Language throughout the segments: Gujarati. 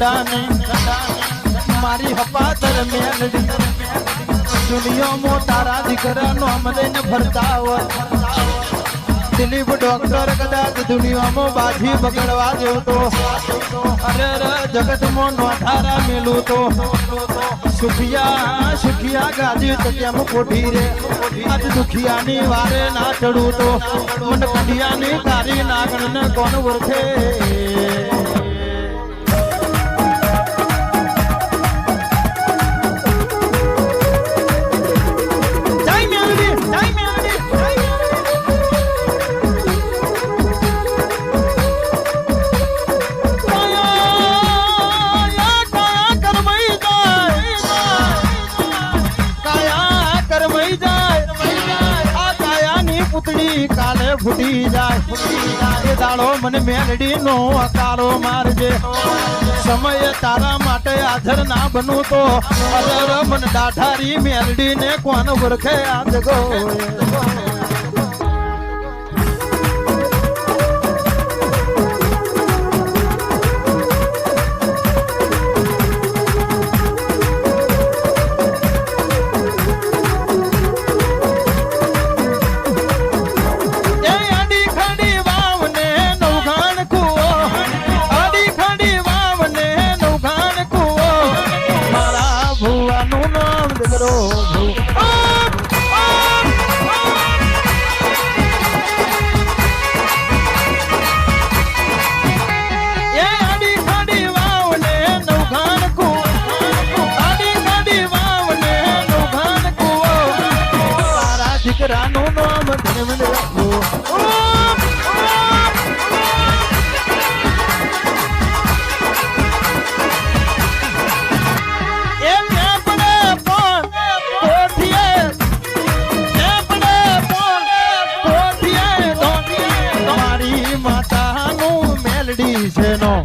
ગડાની મારી હપાતર મેલડી દુનિયામાં તારા દીકરાનો અમને ફરતા હોય દિલીપ ડોક્ટર કદાચ દુનિયામાં બાજી બગડવા દેવતો અરે જગતમાં નોધારા મેલું તો સુખિયા ગાજી તો કેમ કોઠી રે આજ દુખિયાની વારે ના ચડું તો મન કઢિયાની તારી નાગણ ને કોણ ઓળખે કાલે ફૂટી જાય એ દાડો મને મેલડી નો અકારો મારજે સમય તારા માટે હાજર ના બનું તો અરે મને દાઢારી મેલડી ને કોણ ઓળખે આ જગો દીકરાનું નામ ધનવંત રાખો મારી માતાનું મેલડી છે નો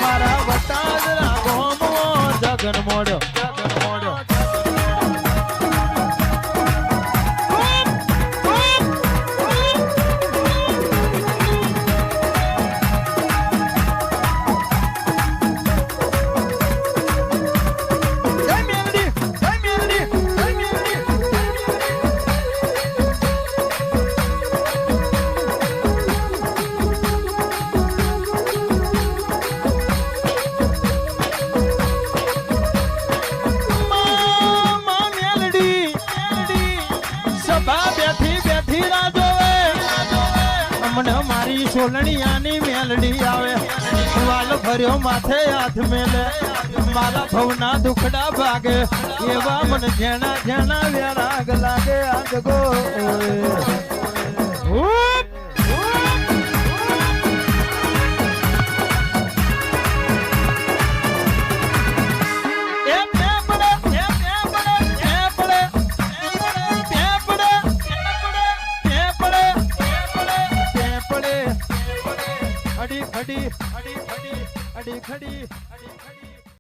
મારા વટાદરા ગોમો જગન મોડ્યો મારી સોલણિયાની મેલડી આવે વાલ ભર્યો માથે હાથ મેલે મારા ભવના દુખડા ભાગે એવા મને જેણા વેરાગ લાગે આ જગો